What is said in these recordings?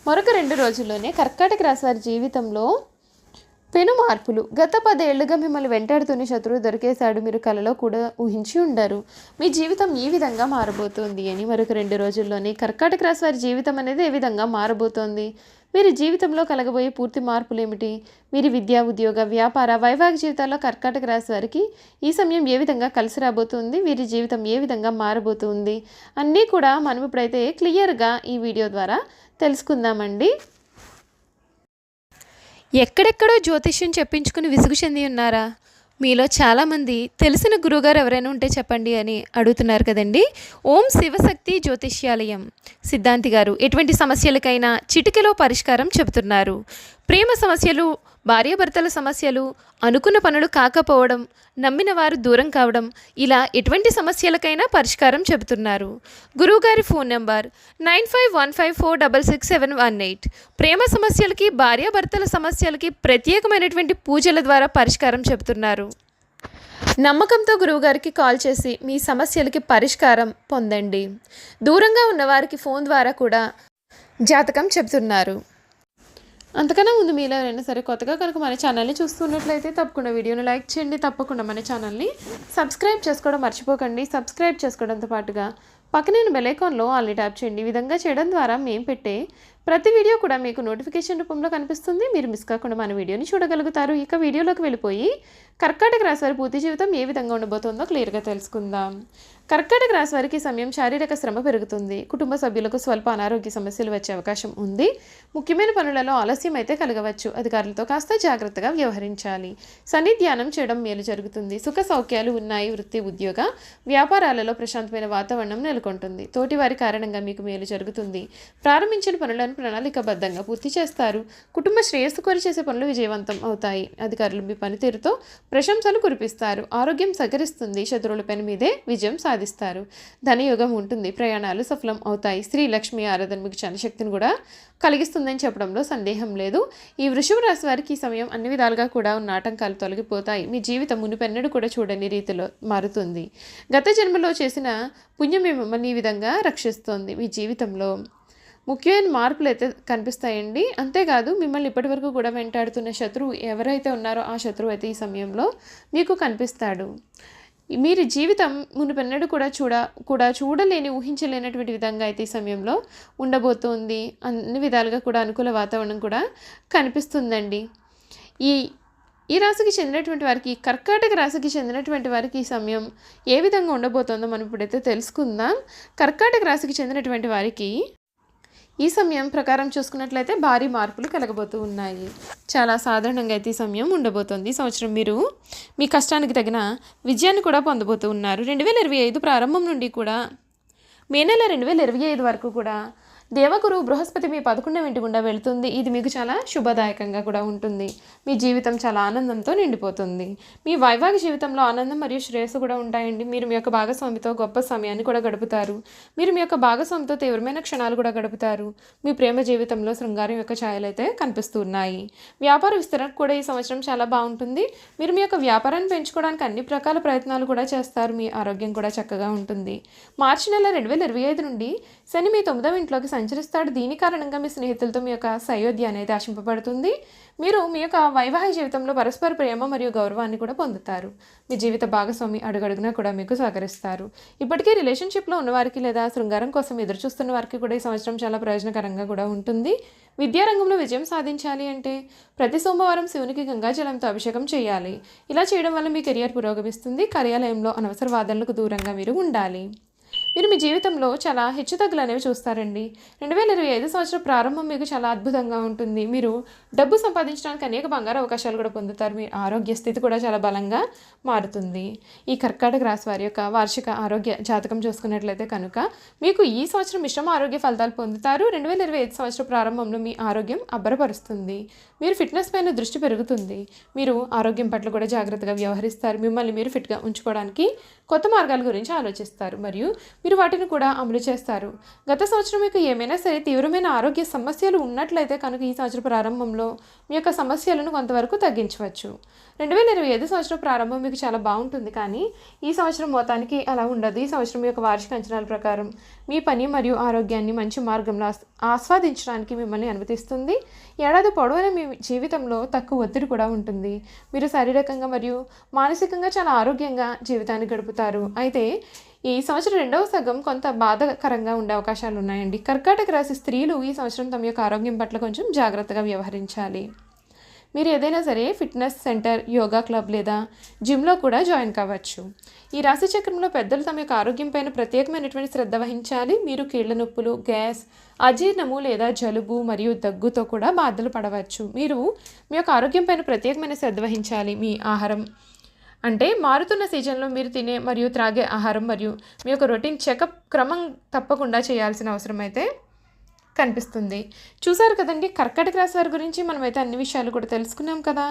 మరొక 2 రోజుల్లోనే కర్కాటక రాశి వారి జీవితంలో పెను మార్పులు. గత 10 ఏళ్లుగా మిమ్మల్ని వెంటాడుతున్న శత్రువు దొరికేశాడు. మీరు కలలో కూడా ఊహించి ఉండరు. మీ జీవితం ఈ విధంగా మారబోతోంది అని మరొక 2 రోజుల్లోనే కర్కాటక రాశి వారి జీవితం అనేది ఏ విధంగా మారబోతోంది. వీరి జీవితంలో కలగబోయే పూర్తి మార్పులు ఏమిటి? వీరి విద్యా, ఉద్యోగ, వ్యాపార, వైవాహిక జీవితాల్లో కర్కాటక రాశి వారికి ఈ సమయం ఏ విధంగా కలిసి రాబోతుంది? వీరి జీవితం ఏ విధంగా మారబోతుంది? అన్నీ కూడా మనం ఇప్పుడైతే క్లియర్గా ఈ వీడియో ద్వారా తెలుసుకుందామండి. ఎక్కడెక్కడో జ్యోతిష్యం చెప్పించుకుని విసుగు చెంది ఉన్నారా? మీలో చాలామంది తెలిసిన గురువుగారు ఎవరైనా ఉంటే చెప్పండి అని అడుగుతున్నారు కదండి. ఓం శివశక్తి జ్యోతిష్యాలయం సిద్ధాంతి గారు ఎటువంటి సమస్యలకైనా చిటికెలో పరిష్కారం చెబుతున్నారు. ప్రేమ సమస్యలు, భార్యాభర్తల సమస్యలు, అనుకున్న పనులు కాకపోవడం, నమ్మిన వారు దూరం కావడం, ఇలా ఎటువంటి సమస్యలకైనా పరిష్కారం చెబుతున్నారు. గురువుగారి ఫోన్ నెంబర్ 9515466718. ప్రేమ సమస్యలకి, భార్యాభర్తల సమస్యలకి ప్రత్యేకమైనటువంటి పూజల ద్వారా పరిష్కారం చెబుతున్నారు. నమ్మకంతో గురువుగారికి కాల్ చేసి మీ సమస్యలకి పరిష్కారం పొందండి. దూరంగా ఉన్నవారికి ఫోన్ ద్వారా కూడా జాతకం చెబుతున్నారు. అంతకన్నా ముందు మీలో ఎవరైనా సరే కొత్తగా కనుక మన ఛానల్ని చూస్తున్నట్లయితే తప్పకుండా వీడియోని లైక్ చేయండి. తప్పకుండా మన ఛానల్ని సబ్స్క్రైబ్ చేసుకోవడం మర్చిపోకండి. సబ్స్క్రైబ్ చేసుకోవడంతో పాటుగా పక్కనే బెల్ ఐకాన్లో ఆల్ని ట్యాప్ చేయండి. ఈ విధంగా చేయడం ద్వారా మేము పెట్టే ప్రతి వీడియో కూడా మీకు నోటిఫికేషన్ రూపంలో కనిపిస్తుంది. మీరు మిస్ కాకుండా మన వీడియోని చూడగలుగుతారు. ఇక వీడియోలోకి వెళ్ళిపోయి కర్కాటక రాశి వారి పూర్తి జీవితం ఏ విధంగా ఉండబోతుందో క్లియర్గా తెలుసుకుందాం. కర్కాటక రాశి వారికి సమయం శారీరక శ్రమ పెరుగుతుంది. కుటుంబ సభ్యులకు స్వల్ప అనారోగ్య సమస్యలు వచ్చే అవకాశం ఉంది. ముఖ్యమైన పనులలో ఆలస్యం అయితే కలగవచ్చు. అధికారులతో కాస్త జాగ్రత్తగా వ్యవహరించాలి. సన్నిధ్యానం చేయడం మేలు జరుగుతుంది. సుఖ సౌఖ్యాలు ఉన్నాయి. వృత్తి, ఉద్యోగ, వ్యాపారాలలో ప్రశాంతమైన వాతావరణం నెలకొంటుంది. తోటి వారి కారణంగా మీకు మేలు జరుగుతుంది. ప్రారంభించిన పనులను ప్రణాళికాబద్ధంగా పూర్తి చేస్తారు. కుటుంబ శ్రేయస్సు కోరి చేసే పనులు విజయవంతం అవుతాయి. అధికారులు మీ పనితీరుతో ప్రశంసలు కురిపిస్తారు. ఆరోగ్యం సహకరిస్తుంది. శత్రువులపై మీదే విజయం సాధిస్తారు. ధనయోగం ఉంటుంది. ప్రయాణాలు సఫలం అవుతాయి. శ్రీ లక్ష్మి ఆరాధన మీకు శక్తిని కూడా కలిగిస్తుందని చెప్పడంలో సందేహం లేదు. ఈ వృషభ రాశి వారికి ఈ సమయం అన్ని విధాలుగా కూడా ఉన్న ఆటంకాలు తొలగిపోతాయి. మీ జీవితం మునిపెన్నడూ కూడా చూడని రీతిలో మారుతుంది. గత జన్మలో చేసిన పుణ్యం మిమ్మల్ని ఈ విధంగా రక్షిస్తుంది. మీ జీవితంలో ముఖ్యమైన మార్పులు అయితే కనిపిస్తాయండి. అంతేకాదు మిమ్మల్ని ఇప్పటివరకు కూడా వెంటాడుతున్న శత్రువు ఎవరైతే ఉన్నారో ఆ శత్రువు అయితే ఈ సమయంలో మీకు కనిపిస్తాడు. మీరు జీవితం మునుపెన్నడూ కూడా చూడలేని, ఊహించలేనటువంటి విధంగా అయితే ఈ సమయంలో ఉండబోతోంది. అన్ని విధాలుగా కూడా అనుకూల వాతావరణం కూడా కనిపిస్తుందండి. ఈ రాశికి చెందినటువంటి వారికి, కర్కాటక రాశికి చెందినటువంటి వారికి ఈ సమయం ఏ విధంగా ఉండబోతోందో మనం ఇప్పుడైతే తెలుసుకుందాం. కర్కాటక రాశికి చెందినటువంటి వారికి ఈ సమయం ప్రకారం చూసుకున్నట్లయితే భారీ మార్పులు కలగబోతూ ఉన్నాయి. చాలా సాధారణంగా అయితే ఈ సమయం ఉండబోతోంది. ఈ సంవత్సరం మీరు మీ కష్టానికి తగిన విజయాన్ని కూడా పొందబోతూ ఉన్నారు. 2025 ప్రారంభం నుండి కూడా మే నెల 2025 వరకు కూడా దేవగురు బృహస్పతి మీ 11వ ఇంటి గుండా వెళుతుంది. ఇది మీకు చాలా శుభదాయకంగా కూడా ఉంటుంది. మీ జీవితం చాలా ఆనందంతో నిండిపోతుంది. మీ వైవాహిక జీవితంలో ఆనందం మరియు శ్రేయస్సు కూడా ఉంటాయండి. మీరు మీ యొక్క భాగస్వామితో గొప్ప సమయాన్ని కూడా గడుపుతారు. మీరు మీ యొక్క భాగస్వామితో తీవ్రమైన క్షణాలు కూడా గడుపుతారు. మీ ప్రేమ జీవితంలో శృంగారం యొక్క ఛాయలు అయితే కనిపిస్తూ ఉన్నాయి. వ్యాపార విస్తరణకు కూడా ఈ సంవత్సరం చాలా బాగుంటుంది. మీరు మీ యొక్క వ్యాపారాన్ని పెంచుకోవడానికి అన్ని రకాల ప్రయత్నాలు కూడా చేస్తారు. మీ ఆరోగ్యం కూడా చక్కగా ఉంటుంది. మార్చి నెల 2025 నుండి శని మీ 9వ ఇంట్లోకి సంచరిస్తాడు. దీని కారణంగా మీ స్నేహితులతో మీ యొక్క సయోధ్య అనేది ఆశింపబడుతుంది. మీరు మీ యొక్క వైవాహిక జీవితంలో పరస్పర ప్రేమ మరియు గౌరవాన్ని కూడా పొందుతారు. మీ జీవిత భాగస్వామి అడుగడుగునా కూడా మీకు సహకరిస్తారు. ఇప్పటికే రిలేషన్షిప్లో ఉన్నవారికి లేదా శృంగారం కోసం ఎదురు చూస్తున్న వారికి కూడా ఈ సంవత్సరం చాలా ప్రయోజనకరంగా కూడా ఉంటుంది. విద్యారంగంలో విజయం సాధించాలి అంటే ప్రతి సోమవారం శివునికి గంగాజలంతో అభిషేకం చేయాలి. ఇలా చేయడం వల్ల మీ కెరియర్ పురోగమిస్తుంది. కార్యాలయంలో అనవసర వాదనలకు దూరంగా మీరు ఉండాలి. మీరు మీ జీవితంలో చాలా హెచ్చుతగ్గులు అనేవి చూస్తారండి. 2025 సంవత్సరం ప్రారంభం మీకు చాలా అద్భుతంగా ఉంటుంది. మీరు డబ్బు సంపాదించడానికి అనేక బంగారు అవకాశాలు కూడా పొందుతారు. మీ ఆరోగ్య స్థితి కూడా చాలా బలంగా మారుతుంది. ఈ కర్కాటక రాశి వారి యొక్క వార్షిక ఆరోగ్య జాతకం చూసుకున్నట్లయితే కనుక మీకు ఈ సంవత్సరం మిశ్రమ ఆరోగ్య ఫలితాలు పొందుతారు. 2025 సంవత్సరం ప్రారంభంలో మీ ఆరోగ్యం అబ్బరపరుస్తుంది. మీరు ఫిట్నెస్ పైన దృష్టి పెరుగుతుంది. మీరు ఆరోగ్యం పట్ల కూడా జాగ్రత్తగా వ్యవహరిస్తారు. మిమ్మల్ని మీరు ఫిట్గా ఉంచుకోవడానికి కొత్త మార్గాల గురించి ఆలోచిస్తారు. మరియు మీరు వాటిని కూడా అమలు చేస్తారు. గత సంవత్సరం మీకు ఏమైనా సరే తీవ్రమైన ఆరోగ్య సమస్యలు ఉన్నట్లయితే కనుక ఈ సంవత్సరం ప్రారంభంలో మీ యొక్క సమస్యలను కొంతవరకు తగ్గించవచ్చు. 2025 సంవత్సరం ప్రారంభం మీకు చాలా బాగుంటుంది, కానీ ఈ సంవత్సరం మొత్తానికి అలా ఉండదు. ఈ సంవత్సరం యొక్క వార్షిక అంచనాల ప్రకారం మీ పని మరియు ఆరోగ్యాన్ని మంచి మార్గంలో ఆస్వాదించడానికి మిమ్మల్ని అనుమతిస్తుంది. ఏడాది పొడవునా మీ జీవితంలో తక్కువ ఒత్తిడి కూడా ఉంటుంది. మీరు శారీరకంగా మరియు మానసికంగా చాలా ఆరోగ్యంగా జీవితాన్ని గడుపుతారు. అయితే ఈ సంవత్సరం రెండవ సగం కొంత బాధాకరంగా ఉండే అవకాశాలు ఉన్నాయండి. కర్కాటక రాశి స్త్రీలు ఈ సంవత్సరం తమ యొక్క ఆరోగ్యం పట్ల కొంచెం జాగ్రత్తగా వ్యవహరించాలి. మీరు ఏదైనా సరే ఫిట్నెస్ సెంటర్, యోగా క్లబ్ లేదా జిమ్లో కూడా జాయిన్ కావచ్చు. ఈ రాశి చక్రంలో పెద్దలు తమ యొక్క ఆరోగ్యం పైన ప్రత్యేకమైనటువంటి శ్రద్ధ వహించాలి. మీరు కీళ్ల నొప్పులు, గ్యాస్, అజీర్ణము లేదా జలుబు మరియు దగ్గుతో కూడా బాధలు పడవచ్చు. మీరు మీ యొక్క ఆరోగ్యం పైన ప్రత్యేకమైన శ్రద్ధ వహించాలి. మీ ఆహారం అంటే మారుతున్న సీజన్లో మీరు తినే మరియు త్రాగే ఆహారం మరియు మీ యొక్క రొటీన్ చెకప్ క్రమం తప్పకుండా చేయాల్సిన అవసరం అయితే కనిపిస్తుంది. చూసారు కదండి, కర్కాటక రాశి వారి గురించి మనమైతే అన్ని విషయాలు కూడా తెలుసుకున్నాం కదా.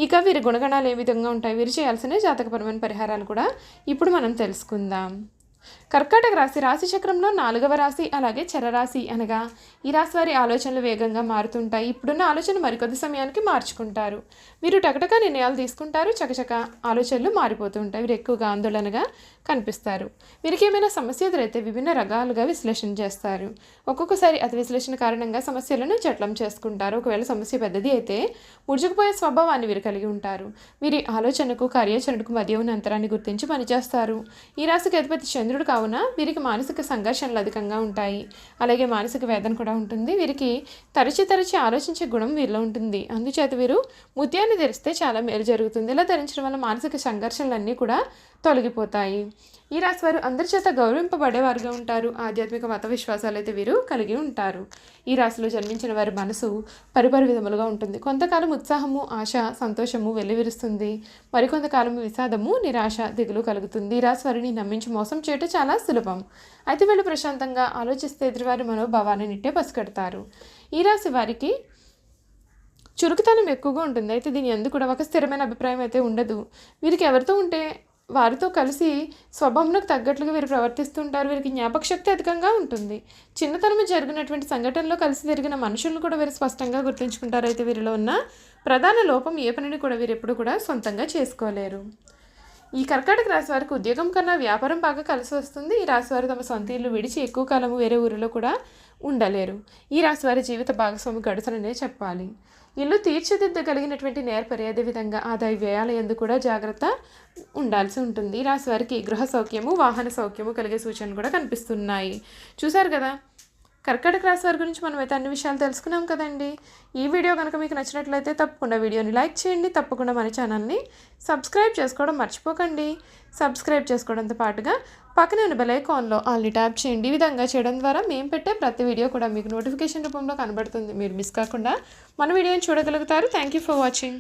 ఇక వీరి గుణగణాలు ఏ విధంగా ఉంటాయి, వీరు చేయాల్సిన జాతకపరమైన పరిహారాలు కూడా ఇప్పుడు మనం తెలుసుకుందాం. కర్కాటక రాశి రాశి చక్రంలో 4వ రాశి, అలాగే చరరాశి. అనగా ఈ రాశి వారి ఆలోచనలు వేగంగా మారుతుంటాయి. ఇప్పుడున్న ఆలోచన మరికొద్ది సమయానికి మార్చుకుంటారు. వీరు టకటక నిర్ణయాలు తీసుకుంటారు. చకచక ఆలోచనలు మారిపోతూ ఉంటాయి. వీరు ఎక్కువగా ఆందోళనగా కనిపిస్తారు. వీరికి ఏమైనా సమస్య ఎదురైతే విభిన్న రకాలుగా విశ్లేషణ చేస్తారు. ఒక్కొక్కసారి అతి విశ్లేషణ కారణంగా సమస్యలను జట్లం చేసుకుంటారు. ఒకవేళ సమస్య పెద్దది అయితే ముడుచుకుపోయే స్వభావాన్ని వీరు కలిగి ఉంటారు. వీరి ఆలోచనకు కార్యాచరణకు మధ్య ఉన్న అంతరాన్ని గుర్తించి పనిచేస్తారు. ఈ రాశికి అధిపతి చంద్రుడు కావున వీరికి మానసిక సంఘర్షణలు అధికంగా ఉంటాయి. అలాగే మానసిక వేదన కూడా ఉంటుంది. వీరికి తరచి ఆలోచించే గుణం వీరిలో ఉంటుంది. అందుచేత వీరు ముత్యాన్ని ధరిస్తే చాలా మేలు జరుగుతుంది. ఇలా ధరించడం వల్ల మానసిక సంఘర్షణలన్నీ కూడా తొలగిపోతాయి. ఈ రాశి వారు అందరి చేత గౌరవింపబడేవారుగా ఉంటారు. ఆధ్యాత్మిక మత విశ్వాసాలు అయితే వీరు కలిగి ఉంటారు. ఈ రాశిలో జన్మించిన వారి మనసు పరిపరి విధములుగా ఉంటుంది. కొంతకాలం ఉత్సాహము, ఆశ, సంతోషము వెల్లివిరుస్తుంది. మరికొంతకాలం విషాదము, నిరాశ, దిగులు కలుగుతుంది. ఈ రాశి వారిని నమ్మించి మోసం చేయటం చాలా సులభం. అయితే వీళ్ళు ప్రశాంతంగా ఆలోచిస్తే ఎదుటివారి మనోభావాన్ని నిట్టే పసిగడతారు. ఈ రాశి వారికి చురుకుతనం ఎక్కువగా ఉంటుంది. అయితే దీని ఎందుకు కూడా ఒక స్థిరమైన అభిప్రాయం అయితే ఉండదు. వీరికి ఎవరితో ఉంటే వారితో కలిసి స్వభావంలోకి తగ్గట్లుగా వీరు ప్రవర్తిస్తుంటారు. వీరికి జ్ఞాపకశక్తి అధికంగా ఉంటుంది. చిన్నతనం జరిగినటువంటి సంఘటనలో కలిసి తిరిగిన మనుషులను కూడా వీరు స్పష్టంగా గుర్తుంచుకుంటారు. అయితే వీరిలో ఉన్న ప్రధాన లోపం ఏ పనిని కూడా వీరు ఎప్పుడు కూడా సొంతంగా చేసుకోలేరు. ఈ కర్కాటక రాశి వారికి ఉద్యోగం కన్నా వ్యాపారం బాగా కలిసి వస్తుంది. ఈ రాశి వారు తమ సొంత ఇల్లు విడిచి ఎక్కువ కాలం వేరే ఊరిలో కూడా ఉండలేరు. ఈ రాశి వారి జీవిత భాగస్వామి గడుసననే చెప్పాలి. ఇల్లు తీర్చిదిద్దగలిగినటువంటి నేర్పరి, అదేవిధంగా ఆదాయ వ్యయాల యందు కూడా జాగ్రత్త ఉండాల్సి ఉంటుంది. ఈ రాశి వారికి గృహ సౌఖ్యము, వాహన సౌఖ్యము కలిగే సూచనలు కూడా కనిపిస్తున్నాయి. చూసారు కదా, కర్కాటక రాశి వారి గురించి మనమైతే అన్ని విషయాలు తెలుసుకున్నాం కదండి. ఈ వీడియో కనుక మీకు నచ్చినట్లయితే తప్పకుండా వీడియోని లైక్ చేయండి. తప్పకుండా మన ఛానల్ని సబ్స్క్రైబ్ చేసుకోవడం మర్చిపోకండి. సబ్స్క్రైబ్ చేసుకోవడంతో పాటుగా పక్కనే ఉన్న బెల్ ఐకాన్లో ఆల్ని ట్యాప్ చేయండి. ఈ విధంగా చేయడం ద్వారా మేము పెట్టే ప్రతి వీడియో కూడా మీకు నోటిఫికేషన్ రూపంలో కనబడుతుంది. మీరు మిస్ కాకుండా మన వీడియోని చూడగలుగుతారు. Thank you for watching.